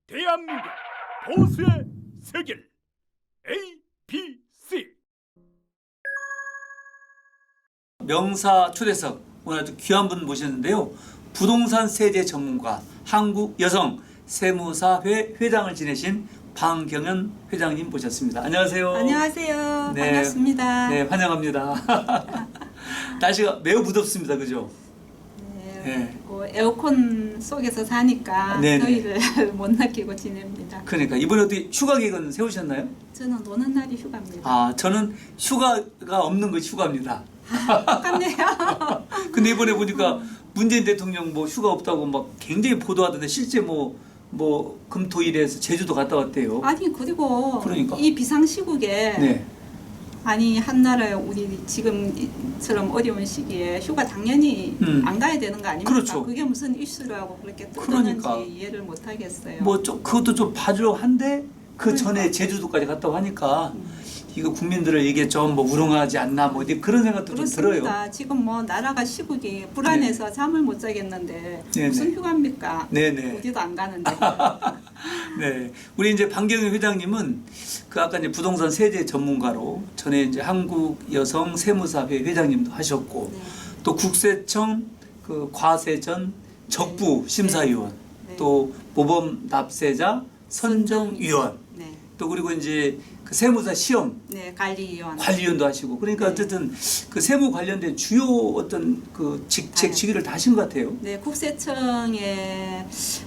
대한민국 보수의 세계를 ABC 명사 초대석 오늘 아주 귀한 분 모셨는데요. 부동산 세제 전문가 한국여성 세무사회 회장을 지내신 방경연 회장님 모셨습니다. 안녕하세요. 안녕하세요. 네. 반갑습니다. 네, 환영합니다. 날씨가 매우 무덥습니다. 그죠? 네. 에어컨 속에서 사니까 네네. 더위를 못 느끼고 지냅니다. 그러니까 이번에 어떻게 휴가 계획은 세우셨나요? 저는 노는 날이 휴가입니다. 아, 저는 휴가가 없는 거 휴가입니다. 똑같네요. 근데 이번에 보니까 문재인 대통령 뭐 휴가 없다고 막 굉장히 보도하던데 실제 뭐 금토일에서 제주도 갔다 왔대요. 아니 그리고 그러니까. 이 비상시국에 네. 아니 한나라에 우리 지금처럼 어려운 시기에 휴가 당연히 안 가야 되는 거 아닙니까? 그렇죠. 그게 무슨 이슈라고 그렇게 그러니까. 뜨는지 이해를 못 하겠어요. 뭐 좀 그것도 좀 봐주려 한데 그 그러니까. 전에 제주도까지 갔다고 하니까 이거 국민들을 이게 좀 뭐 우롱하지 않나 뭐 그런 생각도 좀 들어요. 그렇습니다. 지금 뭐 나라가 시국이 불안해서 잠을 못 자겠는데 네네. 무슨 휴가입니까? 네네. 어디도 안 가는데. 네, 우리 이제 방경현 회장님은 그 아까 이제 부동산 세제 전문가로 전에 이제 한국 여성 세무사회 회장님도 하셨고 네. 또 국세청 그 과세전 적부 심사위원 네. 또 모범 납세자 선정위원 네. 또 그리고 이제 그 세무사 시험 네, 관리위원. 관리위원도 하시고 그러니까 네. 어쨌든 그 세무 관련된 주요 어떤 그 직책 시기를 다 하신 것 같아요. 네, 국세청에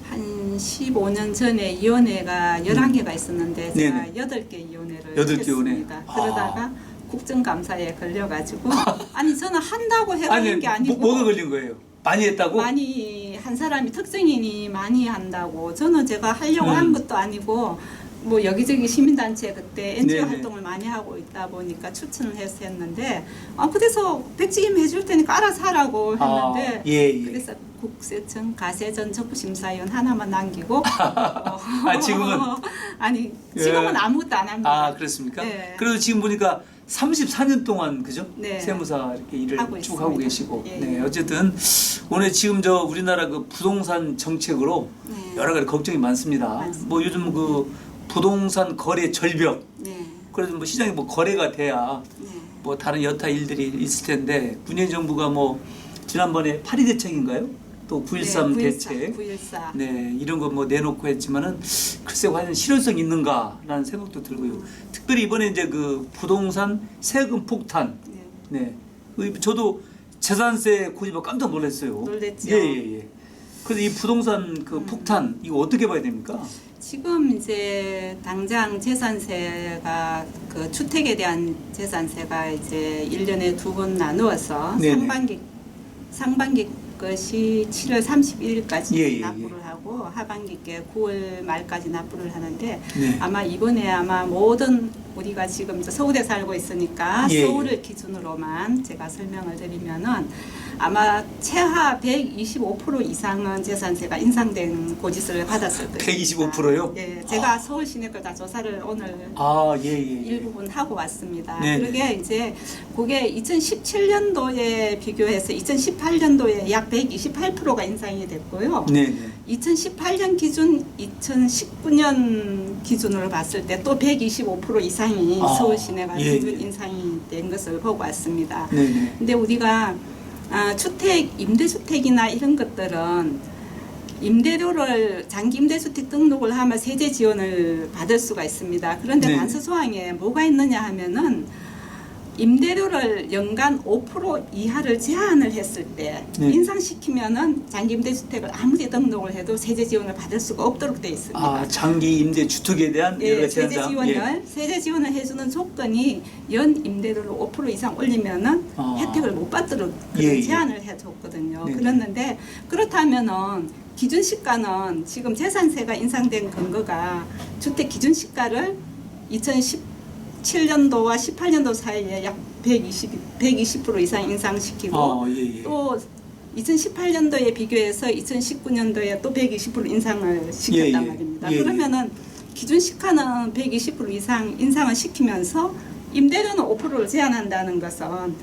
한 15년 전에 위원회가 11개가 있었는데 제가 네네. 8개 위원회를 8개 위원회. 했습니다. 그러다가 국정감사에 걸려가지고 아니 저는 한다고 해걸린 게 아니고 뭐가 걸린 거예요? 많이 했다고? 많이 한 사람이 특정인이 많이 한다고 저는 제가 하려고 음. 한 것도 아니고 뭐 여기저기 시민단체 그때 NGO 네네. 활동을 많이 하고 있다 보니까 추천을 해서 했는데 그래서 백지임 해줄 테니까 알아서 하라고 했는데 예. 그래서 국세청 가세전 적부심사위원 하나만 남기고 지금은 아니 지금은 예. 아무것도 안 합니다. 아 그렇습니까? 네. 그래도 지금 보니까 34년 동안 그죠? 네. 세무사 이렇게 일을 하고 쭉 하고 있습니다. 계시고 예. 네 어쨌든 오늘 지금 저 우리나라 그 부동산 정책으로 네. 여러 가지 걱정이 많습니다. 많습니다. 뭐 요즘 그 부동산 거래 절벽 네. 그래서 뭐 시장이 뭐 거래가 돼야 네. 뭐 다른 여타 일들이 있을 텐데 문재인 정부가 뭐 지난번에 8.2 대책인가요? 또 9.13 네, 대책 9.14. 네, 이런 거 뭐 내놓고 했지만은 글쎄 과연 실효성이 있는가라는 생각도 들고요. 특별히 이번에 이제 그 부동산 세금 폭탄. 네. 네. 저도 재산세 고집에 깜짝 놀랐어요. 놀랬죠. 예. 그래서 이 부동산 그 폭탄 이거 어떻게 봐야 됩니까? 지금 이제 당장 재산세가 그 주택에 대한 재산세가 이제 1년에 2번 나누어서 네네. 상반기 것이 7월 31일까지 예. 납부를 하고 하반기 게 9월 말까지 납부를 하는데 네. 아마 이번에 아마 모든 우리가 지금 이제 서울에 살고 있으니까 예. 서울을 기준으로만 제가 설명을 드리면은 아마 최하 125% 이상은 재산세가 인상된 고지서를 받았을 것입니다. 125%요? 예, 제가 서울 시내걸 다 조사를 오늘 예. 일부분 하고 왔습니다. 네네. 그게 이제 그게 2017년도에 비교해서 2018년도에 약 128%가 인상이 됐고요. 네. 2018년 기준, 2019년 기준으로 봤을 때 또 125% 이상이 서울 시내가 예. 평균 인상이 된 것을 보고 왔습니다. 네. 근데 우리가 주택, 임대주택이나 이런 것들은 임대료를 장기 임대주택 등록을 하면 세제 지원을 받을 수가 있습니다. 그런데 네. 단서 조항에 뭐가 있느냐 하면은 임대료를 연간 5% 이하를 제한을 했을 때 네. 인상시키면은 장기 임대주택을 아무리 등록을 해도 세제 지원을 받을 수가 없도록 되어 있습니다. 장기 임대 주택에 대한 여러 가지 세제 제한사항. 지원을 세제 지원을 해주는 조건이 연 임대료를 5% 이상 올리면은 혜택을 못 받도록 그런 예. 제한을 해줬거든요. 네네. 그랬는데 그렇다면은 기준 시가는 지금 재산세가 인상된 근거가 주택 기준 시가를 2017년도와 18년도 사이에 약 120% 이상 인상시키고 예. 또 2018년도에 비교해서 2019년도에 또 120% 인상을 시켰단 예. 말입니다. 예. 그러면은 기준 시가는 120% 이상 인상을 시키면서 임대료는 5%를 제한한다는 것은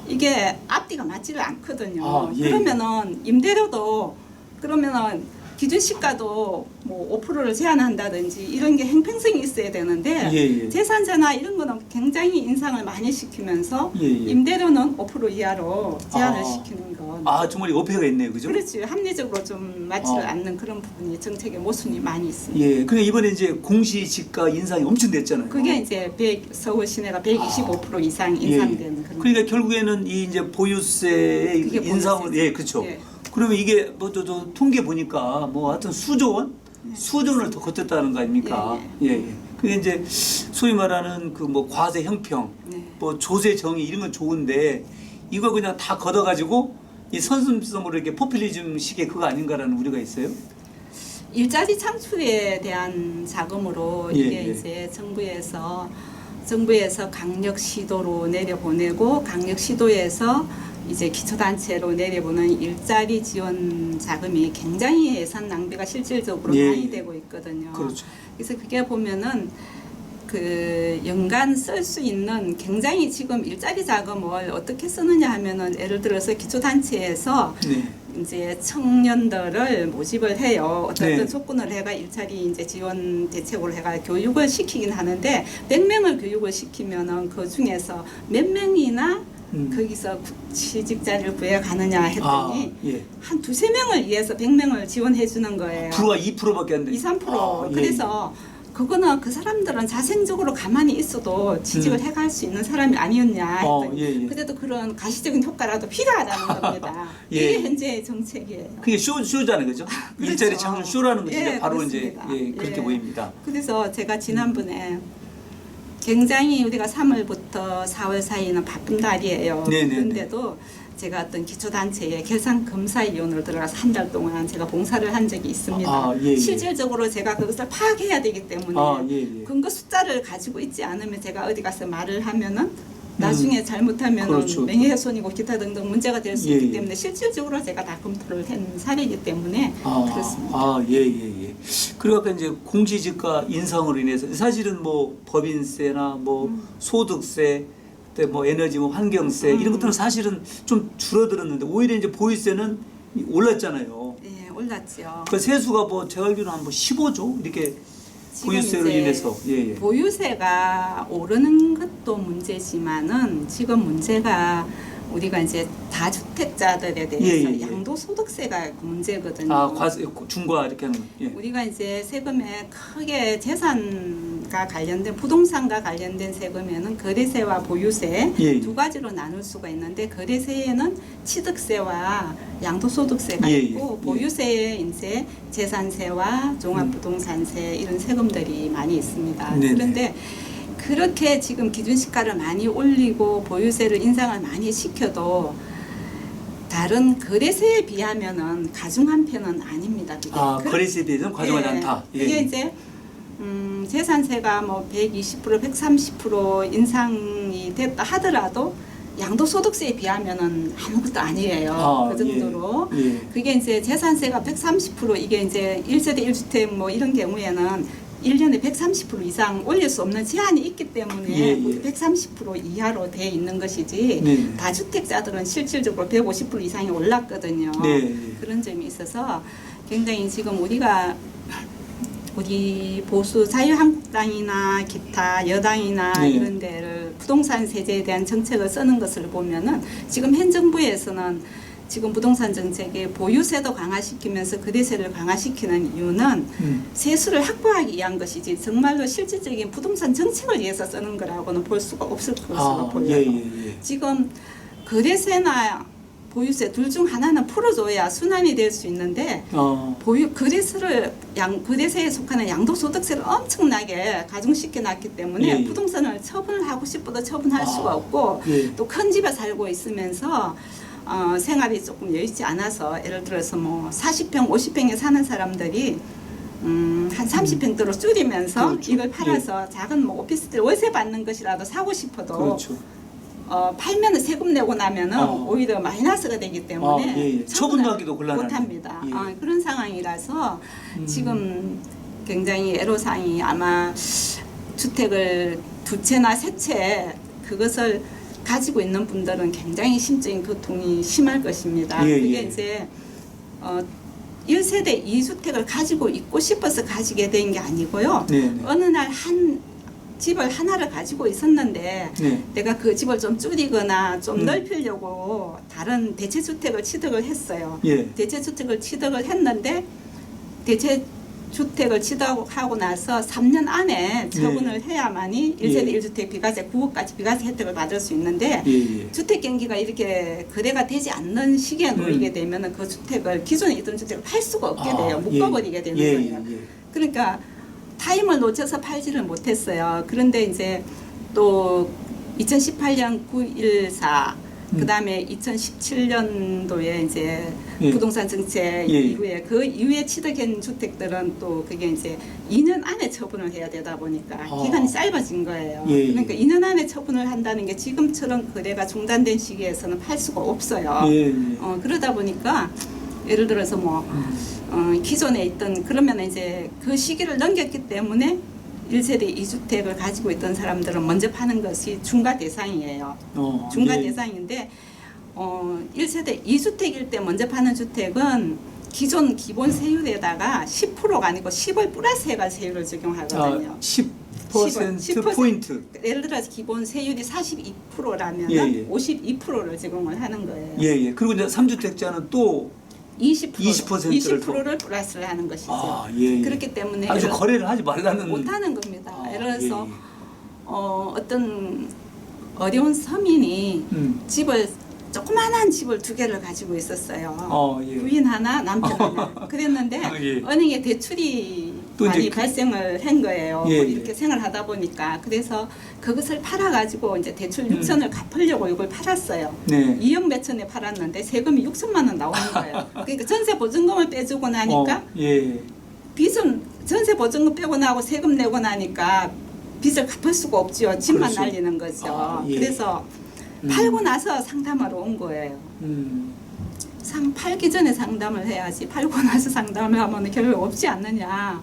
이게 앞뒤가 맞지를 않거든요. 예. 그러면은 임대료도 그러면은 기준시가도 뭐 5%를 제한한다든지 이런 게 행평성이 있어야 되는데 예. 재산세나 이런 거는 굉장히 인상을 많이 시키면서 예. 임대료는 5% 이하로 제한을 아. 시키는 건 아 정말 어폐가 있네요, 그죠? 그렇지 합리적으로 좀 맞지를 아. 않는 그런 부분이 정책의 모순이 많이 있습니다. 예. 그래 이번에 이제 공시지가 인상이 엄청 됐잖아요. 그게 이제 서울 시내가 125% 이상 예. 인상되는 그런. 그러니까 결국에는 이 이제 보유세의 그게 인상을 보유세죠. 예, 그렇죠. 예. 그러면 이게 뭐 저 통계 보니까 뭐 하여튼 수조 원, 수조 원을 더 걷었다는 거 아닙니까? 예. 그게 이제 소위 말하는 그 뭐 과세 형평, 네. 뭐 조세 정의 이런 건 좋은데 이거 그냥 다 걷어가지고 이 선순성으로 이렇게 포퓰리즘식의 그거 아닌가라는 우려가 있어요. 일자리 창출에 대한 자금으로 예, 이게 예. 이제 정부에서 강력 시도로 내려보내고 강력 시도에서 이제 기초단체로 내려보는 일자리 지원 자금이 굉장히 예산 낭비가 실질적으로 예, 많이 예. 되고 있거든요. 그렇죠. 그래서 그게 보면은 그 연간 쓸 수 있는 굉장히 지금 일자리 자금을 어떻게 쓰느냐 하면은 예를 들어서 기초단체에서 네. 이제 청년들을 모집을 해요. 어떤 네. 조건을 해가 일자리 이제 지원 대책으로 해가 교육을 시키긴 하는데 100명을 교육을 시키면은 그 중에서 몇 명이나 거기서 취직자를 구해 가느냐 했더니 예. 한 두세 명을 위해서 100명을 지원해 주는 거예요. 불과 2%밖에 안 돼. 2, 3%. 아, 예. 그래서 그거는 그 사람들은 자생적으로 가만히 있어도 취직을 해갈 수 있는 사람이 아니었냐 했더니 예. 그래도 그런 가시적인 효과라도 필요하다는 겁니다. 예. 이게 현재의 정책이에요. 그게 쇼잖아요, 그죠? 그렇죠. 일자리 창출 쇼라는 것이 예, 이제 바로 그렇습니다. 이제 예, 그렇게 예. 보입니다. 그래서 제가 지난번에 굉장히 우리가 3월부터 4월 사이는 바쁜 달이에요. 네네네. 그런데도 제가 어떤 기초단체에 결산검사위원으로 들어가서 한 달 동안 제가 봉사를 한 적이 있습니다. 아, 예, 예. 실질적으로 제가 그것을 파악해야 되기 때문에 예. 근거 숫자를 가지고 있지 않으면 제가 어디 가서 말을 하면은 나중에 잘못하면 그렇죠. 명예훼손이고 기타 등등 문제가 될 수 예, 있기 예. 때문에 실질적으로 제가 다 검토를 한 사례이기 때문에 그렇습니다. 예. 그리고 아까 이제 공시지가 인상으로 인해서 사실은 뭐 법인세나 뭐 소득세, 그때 뭐 에너지, 뭐 환경세 이런 것들은 사실은 좀 줄어들었는데 오히려 이제 보유세는 올랐잖아요. 예, 올랐죠. 그 세수가 뭐 제가 알기로는 한 뭐 15조 이렇게 지금 보유세로 이제 인해서 예. 보유세가 오르는 것도 문제지만은 지금 문제가 우리가 이제 다주택자들에 대해서 예. 양도소득세가 문제거든요. 아, 과세 중과 이렇게 하는 거. 예. 우리가 이제 세금에 크게 재산과 관련된 부동산과 관련된 세금에는 거래세와 보유세 예. 두 가지로 나눌 수가 있는데 거래세에는 취득세와 양도소득세가 예. 있고 예. 보유세에 이제 재산세와 종합부동산세 이런 세금들이 많이 있습니다. 네네. 그런데 그렇게 지금 기준시가를 많이 올리고 보유세를 인상을 많이 시켜도 다른 거래세에 비하면은 가중한 편은 아닙니다. 그게. 아, 거래세에 비해서는 과중하지 않다. 예. 이게 이제 재산세가 뭐 120%, 130% 인상이 됐다 하더라도 양도소득세에 비하면은 아무것도 아니에요. 그 정도로. 예. 그게 이제 재산세가 130% 이게 이제 1세대 1주택 뭐 이런 경우에는 1년에 130% 이상 올릴 수 없는 제한이 있기 때문에 예. 130% 이하로 돼 있는 것이지 네. 다주택자들은 실질적으로 150% 이상이 올랐거든요. 네. 그런 점이 있어서 굉장히 지금 우리 보수 자유한국당이나 기타 여당이나 네. 이런 데를 부동산 세제에 대한 정책을 쓰는 것을 보면은 지금 현 정부에서는 지금 부동산 정책에 보유세도 강화시키면서 거래세를 강화시키는 이유는 세수를 확보하기 위한 것이지 정말로 실질적인 부동산 정책을 위해서 쓰는 거라고는 볼 수가 없을 것으로 보여요. 예. 지금 거래세나 보유세 둘 중 하나는 풀어줘야 순환이 될 수 있는데 거래세에 속하는 양도소득세를 엄청나게 가중시켜 놨기 때문에 예. 부동산을 처분을 하고 싶어도 처분할 수가 없고 예. 또 큰 집에 살고 있으면서 생활이 조금 여의치 않아서 예를 들어서 뭐 40평, 50평에 사는 사람들이 한 30평대로 줄이면서 그렇죠. 이걸 팔아서 작은 뭐 오피스텔 월세 받는 것이라도 사고 싶어도 그렇죠. 팔면은 세금 내고 나면은 오히려 마이너스가 되기 때문에 예. 처분하기도 곤란하네. 못합니다. 예. 그런 상황이라서 지금 굉장히 애로사항이 아마 주택을 두 채나 세 채 그것을 가지고 있는 분들은 굉장히 심적인 고통이 심할 것입니다. 예, 그게 예. 이제 1세대 2주택을 가지고 있고 싶어서 가지게 된 게 아니고요. 네. 어느 날 한 집을 하나를 가지고 있었는데 네. 내가 그 집을 좀 줄이거나 좀 음. 넓히려고 다른 대체주택을 취득을 했어요. 예. 대체주택을 취득을 했는데 대체주택을 취득하고 나서 3년 안에 처분을 해야만이 1세대 예. 1주택 비과세 9억까지 비과세 혜택을 받을 수 있는데 예. 주택 경기가 이렇게 거래가 되지 않는 시기에 놓이게 되면 그 주택을 기존에 있던 주택을 팔 수가 없게 돼요. 묶어버리게 되는 예. 거예요. 예. 그러니까 타임을 놓쳐서 팔지를 못했어요. 그런데 이제 또 2018년 9.14 그다음에 2017년도에 이제 예. 부동산 정책 예. 이후에 그 이후에 취득한 주택들은 또 그게 이제 2년 안에 처분을 해야 되다 보니까 아. 기간이 짧아진 거예요. 예. 그러니까 2년 안에 처분을 한다는 게 지금처럼 거래가 중단된 시기에서는 팔 수가 없어요. 예. 그러다 보니까 예를 들어서 뭐 기존에 있던 그러면 이제 그 시기를 넘겼기 때문에 1세대 2주택을 가지고 있던 사람들은 먼저 파는 것이 중과 대상이에요. 중과 예. 대상인데 1세대 2주택일 때 먼저 파는 주택은 기존 기본 세율에다가 10%가 아니고 10을 플러스 해가 세율을 적용하거든요. 10% 포인트. 예를 들어서 기본 세율이 42%라면 예, 예. 52%를 제공을 하는 거예요. 예, 예. 그리고 이제 3주택자는 또 20%를 플러스를 하는 것이죠. 예, 예. 그렇기 때문에 아주 거래를 하지 말라는 못하는 겁니다. 아, 예를 들어서 예, 예. 어떤 어려운 서민이 집을 조그만한 집을 2개를 가지고 있었어요. 예. 부인 하나, 남편 하나. 그랬는데 예. 은행에 대출이 또 많이 이제 발생을 한 거예요. 예, 이렇게 예. 생활하다 보니까 그래서 그것을 팔아가지고 이제 대출 6천을 갚으려고 이걸 팔았어요. 네. 2억 몇천에 팔았는데 세금이 6천만 원 나오는 거예요. 그러니까 전세 보증금을 빼주고 나니까 예. 빚은 전세 보증금 빼고 나고 세금 내고 나니까 빚을 갚을 수가 없지요. 집만 그렇죠. 날리는 거죠. 예. 그래서 팔고 나서 상담하러 온 거예요. 팔기 전에 상담을 해야지 팔고 나서 상담을 하면 결국 없지 않느냐.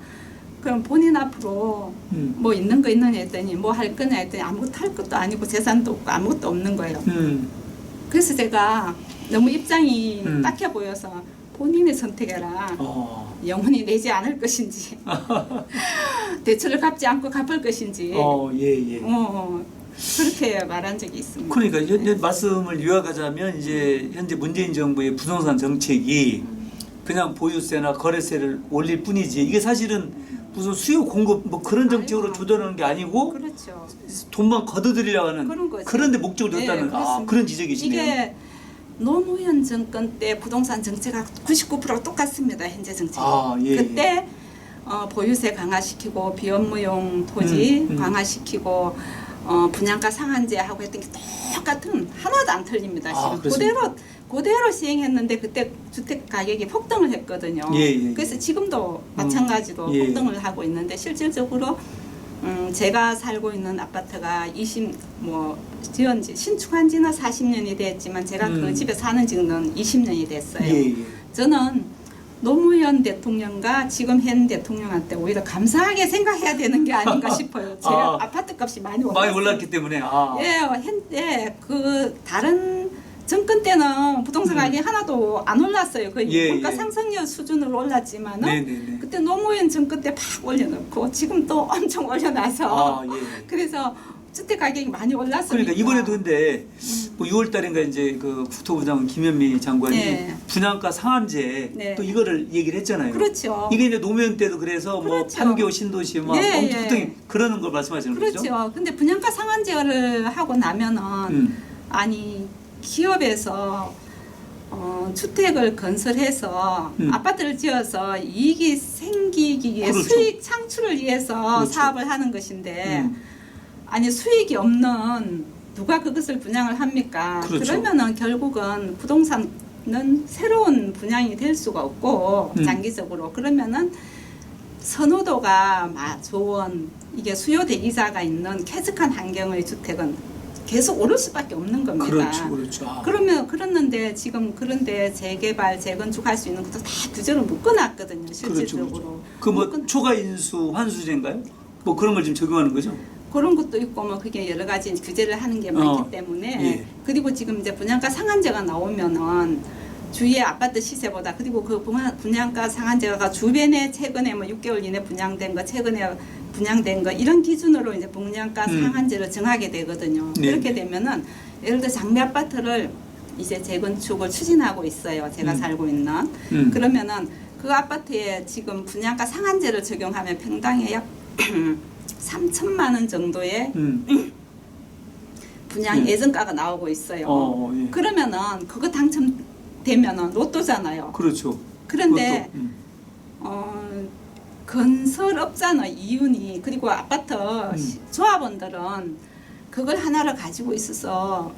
그럼 본인 앞으로 뭐 있는 거 있느냐 했더니 뭐 할 거냐 했더니 아무것도 할 것도 아니고 재산도 없고 아무것도 없는 거예요. 그래서 제가 너무 입장이 딱해 보여서 본인이 선택해라. 영원히 내지 않을 것인지 대출을 갚지 않고 갚을 것인지 예. 그렇게 말한 적이 있습니다. 그러니까 현재 말씀을 요약하자면 이제 현재 문재인 정부의 부동산 정책이 그냥 보유세나 거래세를 올릴 뿐이지 이게 사실은 무슨 수요 공급 뭐 그런 정책으로 아이고. 조절하는 게 아니고 그렇죠. 돈만 걷어들이려고 하는 그런 거죠. 그런데 목적을 네, 뒀다는 그렇습니다. 그런 지적이시네요. 이게 노무현 정권 때 부동산 정책하고 99% 똑같습니다. 현재 정책. 예. 그때 보유세 강화시키고 비업무용 토지 강화시키고 분양가 상한제하고 했던 게 똑같은 하나도 안 틀립니다. 지금 그렇습니까? 그대로 시행했는데 그때 주택 가격이 폭등을 했거든요. 예. 그래서 지금도 마찬가지로 예. 폭등을 하고 있는데 실질적으로 제가 살고 있는 아파트가 지은 지 신축한 지는 40년이 됐지만 제가 그 집에 사는 지는 20년이 됐어요. 예. 저는 노무현 대통령과 지금 현 대통령한테 오히려 감사하게 생각해야 되는 게 아닌가 싶어요. 제 아파트 값이 많이 올랐어요. 많이 올랐기 때문에 예, 현재 그 다른 정권 때는 부동산 가격이 하나도 안 올랐어요. 거의 물가 상승률 수준으로 올랐지만은 네네네. 그때 노무현 정권 때 팍 올려놓고 지금 또 엄청 올려놔서 예. 그래서 주택 가격이 많이 올랐으니까. 그러니까 이번에도 근데 뭐 6월달인가 이제 그 국토부 장관 김현미 장관이 네. 분양가 상한제 네. 또 이거를 얘기를 했잖아요. 그렇죠. 이게 이제 노무현 때도 그래서 뭐 그렇죠. 판교 신도시 막 예, 엄청 예. 폭등이 그러는 걸 말씀하시는 거죠? 그렇죠. 근데 분양가 상한제를 하고 나면은 아니 기업에서 주택을 건설해서 아파트를 지어서 이익이 생기기 위해 그렇죠. 수익 창출을 위해서 그렇죠. 사업을 하는 것인데 아니 수익이 없는 누가 그것을 분양을 합니까? 그렇죠. 그러면은 결국은 부동산은 새로운 분양이 될 수가 없고 장기적으로 그러면은 선호도가 좋은 이게 수요 대기자가 있는 쾌적한 환경의 주택은 계속 오를 수밖에 없는 겁니다. 그렇죠. 그랬는데 지금 그런데 재개발, 재건축할 수 있는 것도 다 규제를 묶어놨거든요. 실질적으로. 그렇죠. 그 뭐 초과 인수 환수제인가요? 뭐 그런 걸 지금 적용하는 거죠? 그런 것도 있고 뭐 그게 여러 가지 규제를 하는 게 많기 때문에 예. 그리고 지금 이제 분양가 상한제가 나오면은 주위의 아파트 시세보다 그리고 그 분양가 상한제가 주변에 최근에 뭐 6개월 이내 분양된 거 최근에 분양된 거 이런 기준으로 이제 분양가 상한제를 정하게 되거든요. 네. 그렇게 되면은 예를 들어 장미 아파트를 이제 재건축을 추진하고 있어요. 제가 살고 있는. 그러면은 그 아파트에 지금 분양가 상한제를 적용하면 평당에 약 3천만 원 정도의 분양 예정가가 나오고 있어요. 예. 그러면은 그거 당첨되면은 로또잖아요. 그렇죠. 그런데 그것도, 건설업자는 이윤이 그리고 아파트 조합원들은 그걸 하나를 가지고 있어서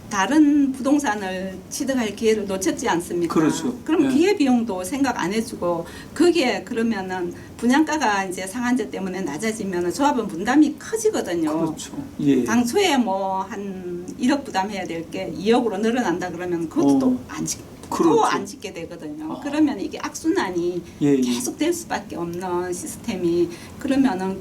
다른 부동산을 취득할 기회를 놓쳤지 않습니까? 그렇죠. 그럼 예. 기회비용도 생각 안 해주고 거기에 그러면은 분양가가 이제 상한제 때문에 낮아지면 조합은 분담이 커지거든요. 그렇죠. 예. 당초에 뭐 한 1억 부담해야 될 게 2억으로 늘어난다 그러면 그것도 또 그렇죠. 안 짓게 되거든요. 그러면 이게 악순환이 예. 계속 될 수밖에 없는 시스템이 그러면은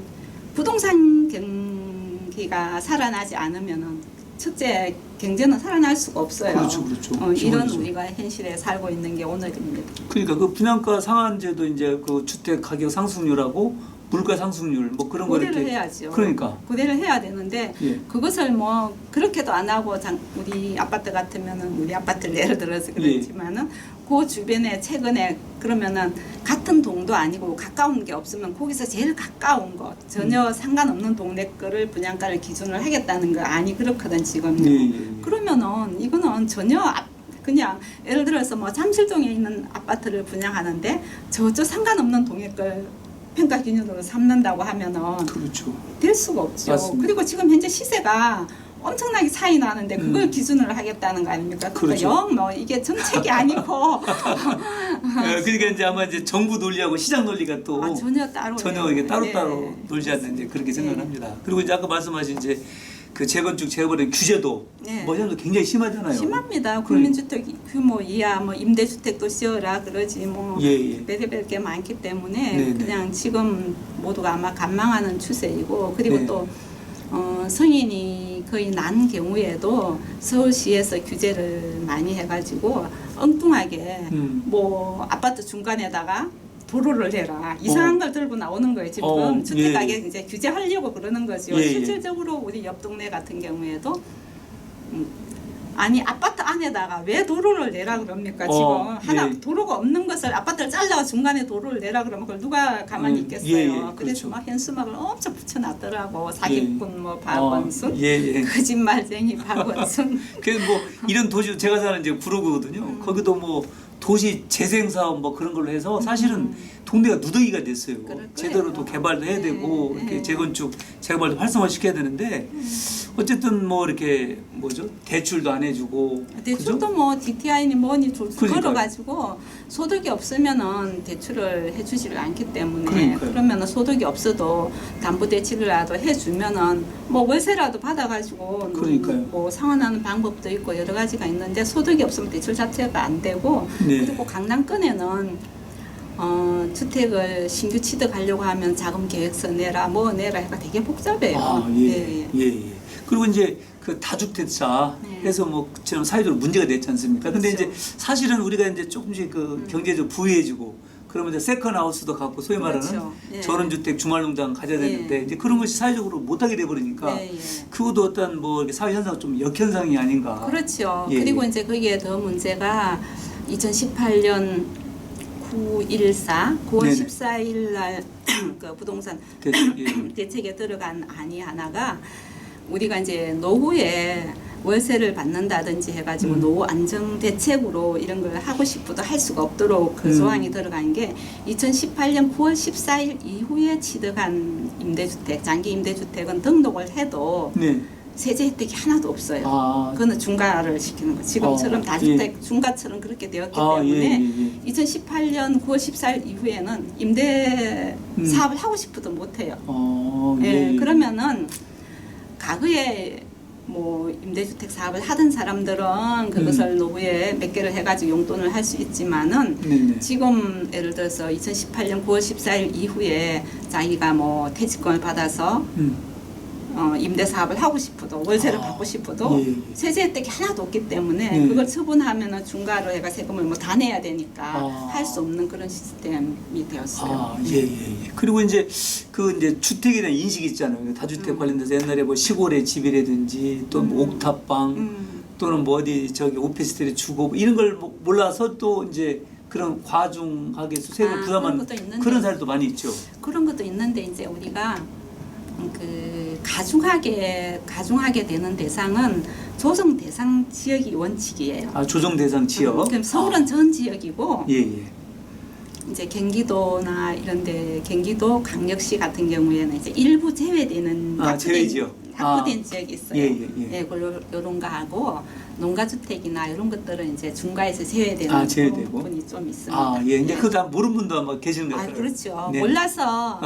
부동산 경기가 살아나지 않으면은 첫째 경제는 살아날 수가 없어요. 그렇죠, 그렇죠. 이런 기본이죠. 우리가 현실에 살고 있는 게 오늘입니다. 그러니까 그 분양가 상한제도 이제 그 주택 가격 상승률하고 물가 상승률 뭐 그런 거 고대를 이렇게 해야죠. 그러니까 고대를 해야 되는데 예. 그것을 뭐 그렇게도 안 하고 우리 아파트 같으면은 우리 아파트를 예를 들어서 그렇지만은 그 주변에 최근에 그러면은 같은 동도 아니고 가까운 게 없으면 거기서 제일 가까운 것 전혀 상관없는 동네 거를 분양가를 기준을 하겠다는 거 아니 그렇거든 지금. 예. 그러면은 이거는 전혀 그냥 예를 들어서 뭐 잠실동에 있는 아파트를 분양하는데 저쪽 상관없는 동네 걸 평가 기준으로 삼는다고 하면은 그렇죠. 될 수가 없죠. 맞습니다. 그리고 지금 현재 시세가 엄청나게 차이 나는데 그걸 기준으로 하겠다는 거 아닙니까? 그렇죠. 영 뭐 이게 정책이 아니고 그러니까 이제 아마 이제 정부 논리하고 시장 논리가 또 전혀 따로 전혀 이게 따로따로 놀지 않는 이제 그렇게 생각을 합니다. 그리고 이제 아까 말씀하신 이제 그 재건축 재개발의 규제도 네. 뭐냐면 굉장히 심하잖아요. 심합니다. 국민주택 규모 이하 뭐 임대주택도 씌워라 그러지 뭐 예. 별의별 게 많기 때문에 네네. 그냥 지금 모두가 아마 간망하는 추세이고 그리고 네. 또 성인이 거의 난 경우에도 서울시에서 규제를 많이 해가지고 엉뚱하게 뭐 아파트 중간에다가 도로를 해라 이상한 걸 들고 나오는 거예요. 지금 주택 가격 이제 규제하려고 그러는 거죠. 실질적으로 우리 옆 동네 같은 경우에도 아니 아파트 안에다가 왜 도로를 내라 그럽니까? 지금 하나 도로가 없는 것을 아파트를 잘라 중간에 도로를 내라 그러면 그걸 누가 가만히 있겠어요. 그래서 그렇죠. 막 현수막을 엄청 붙여놨더라고. 사기꾼 뭐 박원순, 예. 거짓말쟁이 박원순. 그래서 뭐 이런 도시 제가 사는 이제 구로구거든요. 거기도 뭐 도시 재생 사업 뭐 그런 걸로 해서 사실은 동네가 누더기가 됐어요. 제대로 또 개발도 해야 되고 이렇게 재건축 재개발도 활성화 시켜야 되는데 어쨌든 뭐 이렇게 뭐죠 대출도 안 해주고 대출도 그죠? 뭐 DTI니 뭐니 그러니까요. 걸어가지고 소득이 없으면은 대출을 해주지를 않기 때문에 그러니까요. 그러면은 소득이 없어도 담보대출이라도 해주면은 뭐 월세라도 받아가지고 그러니까요. 뭐 상환하는 방법도 있고 여러 가지가 있는데 소득이 없으면 대출 자체가 안 되고 네. 그리고 강남권에는 주택을 신규 취득하려고 하면 자금 계획서 내라 뭐 내라 해가 되게 복잡해요. 예. 그리고 이제 그 다주택자 해서 뭐 지금 사회적으로 문제가 됐지 않습니까? 근데 그렇죠. 이제 사실은 우리가 이제 조금씩 그 경제적으로 부유해지고 그러면 이제 세컨하우스도 갖고 소위 말하는 그렇죠. 예. 전원주택 주말농장 가져야 되는데 이제 그런 것이 사회적으로 못하게 돼버리니까 그것도 어떤 뭐 이렇게 사회 현상 좀 역현상이 아닌가. 그렇죠. 예. 그리고 이제 거기에 더 문제가 2018년 9.14 9월 네네. 14일 날 그 부동산 대책에 들어간 안이 하나가 우리가 이제 노후에 월세를 받는다든지 해가지고 노후 안정 대책으로 이런 걸 하고 싶어도 할 수가 없도록 그 조항이 들어간 게 2018년 9월 14일 이후에 취득한 임대주택, 장기 임대주택은 등록을 해도 세제 혜택이 하나도 없어요. 그거는 중과를 시키는 거. 지금처럼 다주택 중과처럼 그렇게 되었기 때문에 2018년 9월 14일 이후에는 임대 사업을 하고 싶어도 못해요. 그러면은 과거에 뭐 임대주택 사업을 하던 사람들은 그것을 노후에 몇 개를 해가지고 용돈을 할 수 있지만은 지금 예를 들어서 2018년 9월 14일 이후에 자기가 뭐 퇴직금을 받아서 임대 사업을 하고 싶어도 월세를 아, 받고 싶어도 예, 예. 세제 혜택이 하나도 없기 때문에 예. 그걸 처분하면은 중과로 해가 세금을 뭐 다 내야 되니까 아. 할 수 없는 그런 시스템이 되었어요. 아, 예, 예, 예. 그리고 이제 이제 주택에 대한 인식이 있잖아요. 다주택 관련돼서 옛날에 뭐 시골의 집이라든지 또 뭐 옥탑방 또는 뭐 어디 저기 오피스텔에 주거 이런 걸 몰라서 또 이제 그런 과중하게 세금을 부담하는 그런 것도 있는데. 그런 사례도 많이 있죠. 그런 것도 있는데 이제 우리가 그 가중하게 되는 대상은 조정 대상 지역이 원칙이에요. 아, 조정 대상 지역. 그럼 서울은 전 지역이고 예, 예. 이제 경기도나 이런데 경기도 광역시 같은 경우에는 이제 일부 제외되는 제외 지역. 확보된 지역이 있어요. 예, 예, 예. 요런 거 하고 농가주택이나 이런 것들은 이제 중과에서 제외되는 제외되고. 부분이 좀 있습니다. 아, 예. 이제 그거 다 모르는 분도 아마 계시는 것 같아요. 그렇죠. 네. 몰라서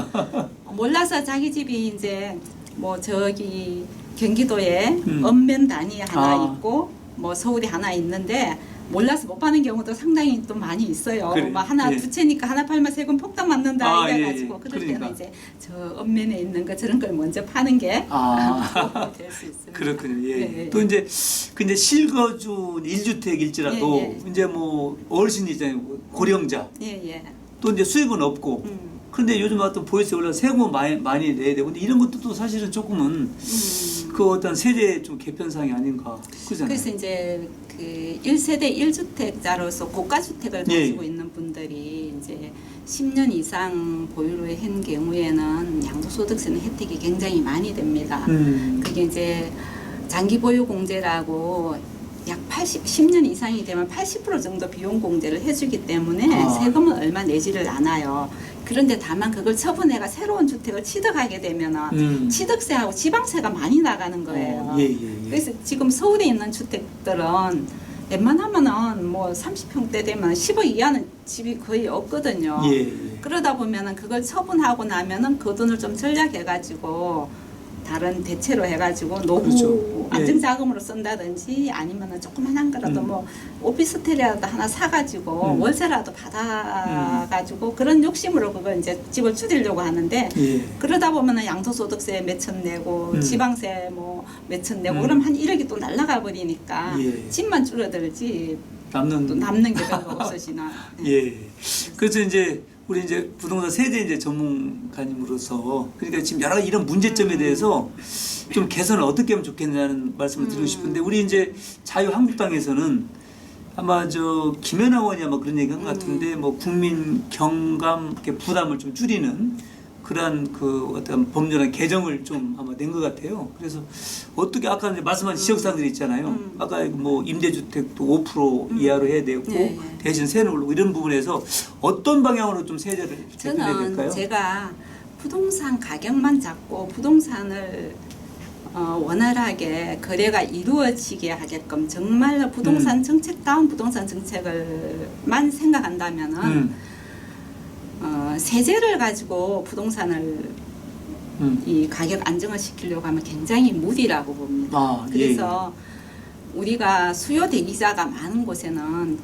자기 집이 이제 뭐 저기 경기도에 음. 읍면단이 하나 아. 있고 뭐 서울에 하나 있는데 몰라서 못 파는 경우도 상당히 또 많이 있어요. 그래. 뭐 하나 예. 두 채니까 하나 팔면 세금 폭탄 맞는다 이래가지고 예. 그럴 그러니까. 때는 이제 저 읍면에 있는 거 저런 걸 먼저 파는 게 도움이 될 수 있습니다. 그렇군요. 예. 예, 예. 또 이제 실거주 1주택일지라도 예, 예. 이제 뭐 어르신이잖아요. 고령자. 예예. 또 이제 수입은 없고. 그런데 요즘 어떤 보유세 올라 세금 많이 내야 되고 근데 이런 것도 또 사실은 조금은 그 어떤 세제 좀 개편상이 아닌가 그잖아요. 그래서 이제 그 1세대 1주택자로서 고가주택을 예. 가지고 있는 분들이 이제 10년 이상 보유를 한 경우에는 양도소득세는 혜택이 굉장히 많이 됩니다. 그게 이제 장기보유공제라고 약 10년 이상이 되면 80% 정도 비용 공제를 해주기 때문에 세금은 얼마 내지를 않아요. 그런데 다만 그걸 처분해가 새로운 주택을 취득하게 되면은 취득세하고 지방세가 많이 나가는 거예요. 예. 그래서 지금 서울에 있는 주택들은 웬만하면은 뭐 30평대 되면 10억 이하는 집이 거의 없거든요. 예. 그러다 보면은 그걸 처분하고 나면은 그 돈을 좀 절약해가지고 다른 대체로 해가지고 노후 그렇죠. 안정자금으로 쓴다든지 아니면은 조그만한 거라도 뭐 오피스텔이라도 하나 사가지고 월세라도 받아가지고 그런 욕심으로 그걸 이제 집을 줄이려고 하는데 예. 그러다 보면은 양도소득세 몇천 내고 지방세 뭐 몇천 내고 그럼 한 1억이 또 날라가 버리니까 예. 집만 줄어들지 또 남는 남는 게 별로 없으시나. 예. 그래서 이제 우리 이제 부동산 세제 이제 전문가님으로서 그러니까 지금 여러 이런 문제점에 대해서 좀 개선을 어떻게 하면 좋겠냐는 말씀을 드리고 싶은데 우리 이제 자유한국당에서는 아마 저 김연아 의원이 아마 그런 얘기한 것 같은데 뭐 국민 경감 이렇게 부담을 좀 줄이는 그러한 그 어떤 법률안 개정을 좀 아마 낸 것 같아요. 그래서 어떻게 아까 이제 말씀하신 지역사항들이 있잖아요. 아까 뭐 임대주택도 5% 이하로 해야 되고 네. 대신 세는 오르고 이런 부분에서 어떤 방향으로 좀 세제를 개편해야 저는 될까요? 제가 부동산 가격만 잡고 부동산을 원활하게 거래가 이루어지게 하게끔 정말로 부동산 정책다운 부동산 정책을만 생각한다면은 세제를 가지고 부동산을 이 가격 안정을 시키려고 하면 굉장히 무리라고 봅니다. 그래서 우리가 수요 대기자가 많은 곳에는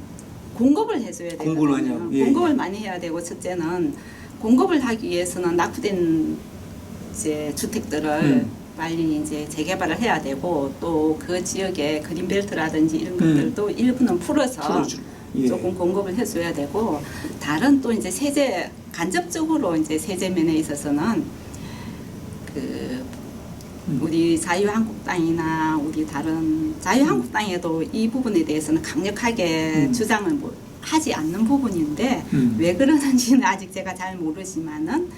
공급을 해줘야 되거든요. 공급을 많이 하고, 공급을 많이 해야 되고 첫째는 공급을 하기 위해서는 낙후된 이제 주택들을 빨리 이제 재개발을 해야 되고 또 그 지역에 그린벨트라든지 이런 것들도 일부는 풀어서 조금 공급을 해줘야 되고 다른 또 이제 세제 간접적으로 이제 세제면에 있어서는 그 우리 자유한국당이나 우리 다른 자유한국당에도 이 부분에 대해서는 강력하게 주장을 하지 않는 부분인데 왜 그러는지는 아직 제가 잘 모르지만은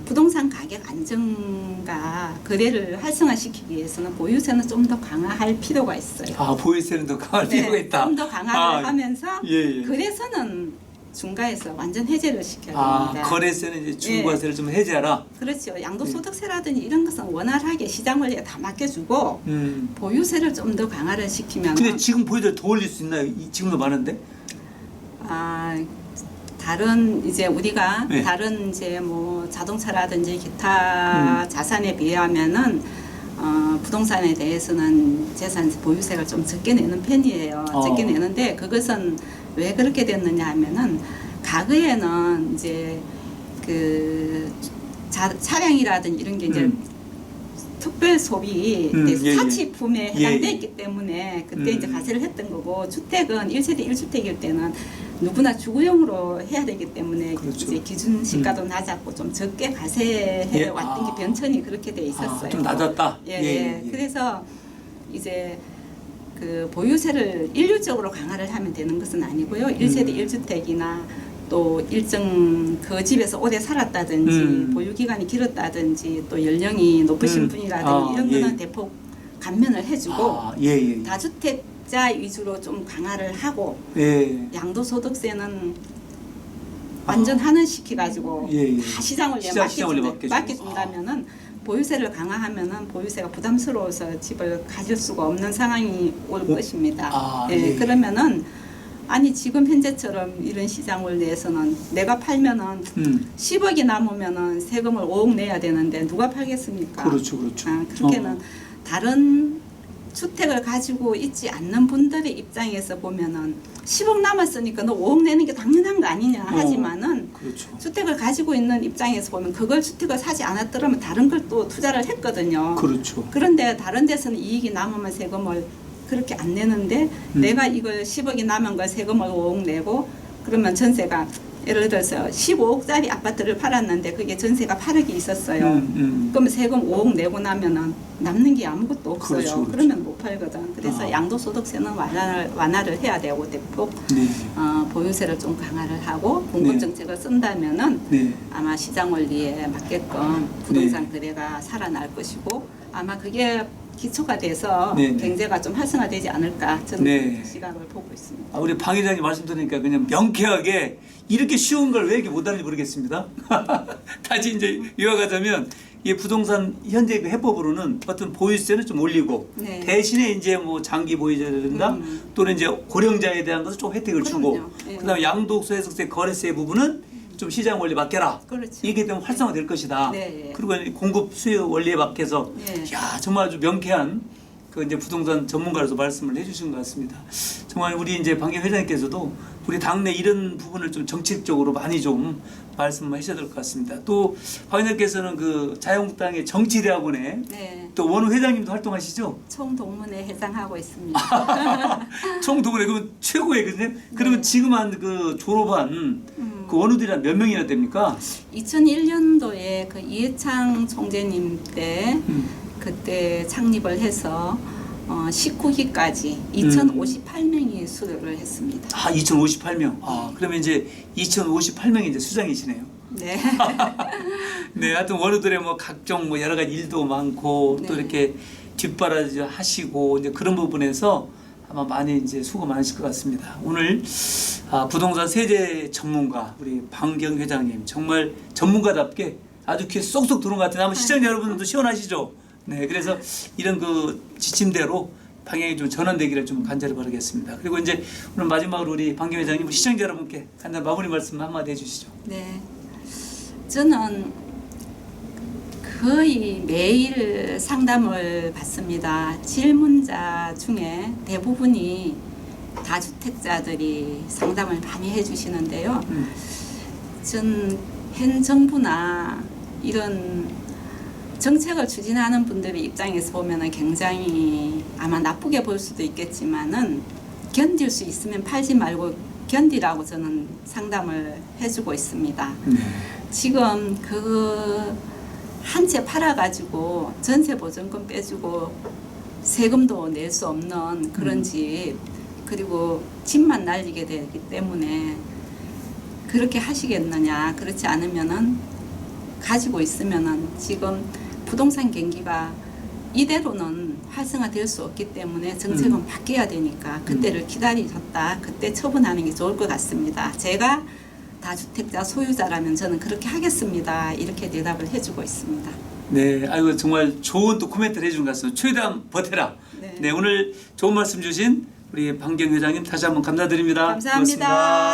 부동산 가격 안정과 거래를 활성화시키기 위해서는 보유세는 좀 더 강화할 필요가 있어요. 아, 보유세는 더 강할 필요가 있다. 좀 더 강화를 하면서 예. 거래세는 중과에서 완전 해제를 시켜야 됩니다. 거래세는 이제 중과세를 좀 해제하라. 그렇죠. 양도소득세라든지 이런 것은 원활하게 시장 원리에 다 맡겨주고 보유세를 좀 더 강화를 시키면. 근데 지금 보유세를 더 올릴 수 있나요? 지금도 많은데? 다른 이제 우리가 네. 다른 이제 뭐 자동차라든지 기타 자산에 비하면은 부동산에 대해서는 재산 보유세를 좀 적게 내는 편이에요. 적게 내는데 그것은 왜 그렇게 됐느냐 하면은 과거에는 이제 그 차량이라든지 이런 게 이제 특별 소비 예, 사치품에 예, 해당돼 예. 있기 때문에 그때 이제 가세를 했던 거고 주택은 1세대 1주택일 때는 누구나 주거용으로 해야 되기 때문에 그렇죠. 이제 기준 시가도 낮았고 좀 적게 가세해 예. 왔던 게 변천이 그렇게 돼 있었어요. 좀 낮았다. 예. 그래서 이제 그 보유세를 일률적으로 강화를 하면 되는 것은 아니고요. 1세대 1주택이나 또 일정 그 집에서 오래 살았다든지 보유 기간이 길었다든지 또 연령이 높으신 분이라든지 이런 거는 대폭 감면을 해주고 다주택자 위주로 좀 강화를 하고 양도소득세는 완전 하늘시키 가지고 다 시장 원리에 맡겨준다면은 보유세를 강화하면은 보유세가 부담스러워서 집을 가질 수가 없는 상황이 올 것입니다. 그러면은 아니 지금 현재처럼 이런 시장 원리에서는 내가 팔면은 10억이 남으면은 세금을 5억 내야 되는데 누가 팔겠습니까? 그렇죠. 그렇게는 다른 주택을 가지고 있지 않는 분들의 입장에서 보면은 10억 남았으니까 너 5억 내는 게 당연한 거 아니냐 하지만은 주택을 가지고 있는 입장에서 보면 그걸 주택을 사지 않았더라면 다른 걸 또 투자를 했거든요. 그런데 다른 데서는 이익이 남으면 세금을 그렇게 안 내는데 내가 이걸 10억이 남은 걸 세금을 5억 내고 그러면 전세가 예를 들어서 15억짜리 아파트를 팔았는데 그게 전세가 8억이 있었어요. 그러면 세금 5억 내고 나면은 남는 게 아무것도 없어요. 그러면 못 팔거든. 그래서 양도소득세는 완화를 해야 되고 대폭 보유세를 좀 강화를 하고 공급정책을 쓴다면은 아마 시장 원리에 맞게끔 부동산 거래가 살아날 것이고 아마 그게 기초가 돼서 경제가 좀 활성화되지 않을까 저는 시각을 보고 있습니다. 우리 방 회장님 말씀 들으니까 그냥 명쾌하게 이렇게 쉬운 걸 왜 이렇게 못하는지 모르겠습니다. 다시 이제 이어가자면 이 부동산 현재 그 해법으로는 어떤 보유세는 좀 올리고 대신에 이제 뭐 장기 보유자라든가 또는 이제 고령자에 대한 것을 좀 혜택을 주고 그다음에 양도소득세 거래세 부분은 좀 시장 원리 맡겨라. 이게 되면 활성화될 것이다. 그리고 공급 수요 원리에 맡겨서 야 정말 아주 명쾌한 그 이제 부동산 전문가로서 말씀을 해주신 것 같습니다. 정말 우리 이제 방금 회장님께서도 우리 당내 이런 부분을 좀 정책적으로 많이 좀 말씀하셔야 될 것 같습니다. 또 박 의원님께서는 그 자유한국당의 정치대학원에 또 원우 회장님도 활동하시죠? 총동문회 회장하고 있습니다. 총동문회 그러면 최고의 그러면 지금 한 그 졸업한 그 원우들이 몇 명이나 됩니까? 2001년도에 그 이해창 총재님 때 그때 창립을 해서 19기까지 2058명이 수료를 했습니다. 2058명. 그러면 이제 2058명이 이제 수장이시네요. 네. 네, 하여튼 원우들의 뭐 각종 뭐 여러 가지 일도 많고 또 이렇게 뒷바라지 하시고 이제 그런 부분에서 아마 많이 이제 수고 많으실 것 같습니다. 오늘 부동산 세제 전문가 우리 방경 회장님 정말 전문가답게 아주 귀에 쏙쏙 들어온 것 같은데 아마 시청자 여러분들도 시원하시죠? 네, 그래서 이런 그 지침대로 방향이 좀 전환되기를 좀 간절히 바라겠습니다. 그리고 이제 오늘 마지막으로 우리 방경 회장님 시청자 여러분께 간단 마무리 말씀 한마디 해주시죠. 네, 저는 거의 매일 상담을 받습니다. 질문자 중에 대부분이 다주택자들이 상담을 많이 해주시는데요. 전 현 정부나 이런 정책을 추진하는 분들의 입장에서 보면 굉장히 아마 나쁘게 볼 수도 있겠지만은 견딜 수 있으면 팔지 말고 견디라고 저는 상담을 해주고 있습니다. 지금 그 한 채 팔아가지고 전세 보증금 빼주고 세금도 낼 수 없는 그런 집 그리고 집만 날리게 되기 때문에 그렇게 하시겠느냐. 그렇지 않으면은 가지고 있으면은 지금 부동산 경기가 이대로는 활성화될 수 없기 때문에 정책은 바뀌어야 되니까 그때를 기다리셨다. 그때 처분하는 게 좋을 것 같습니다. 제가 다주택자 소유자라면 저는 그렇게 하겠습니다. 이렇게 대답을 해주고 있습니다. 네, 아이고 정말 좋은 또 코멘트를 해준 것 같습니다. 최대한 버텨라. 네, 오늘 좋은 말씀 주신 우리 방경 회장님 다시 한번 감사드립니다. 감사합니다. 고맙습니다.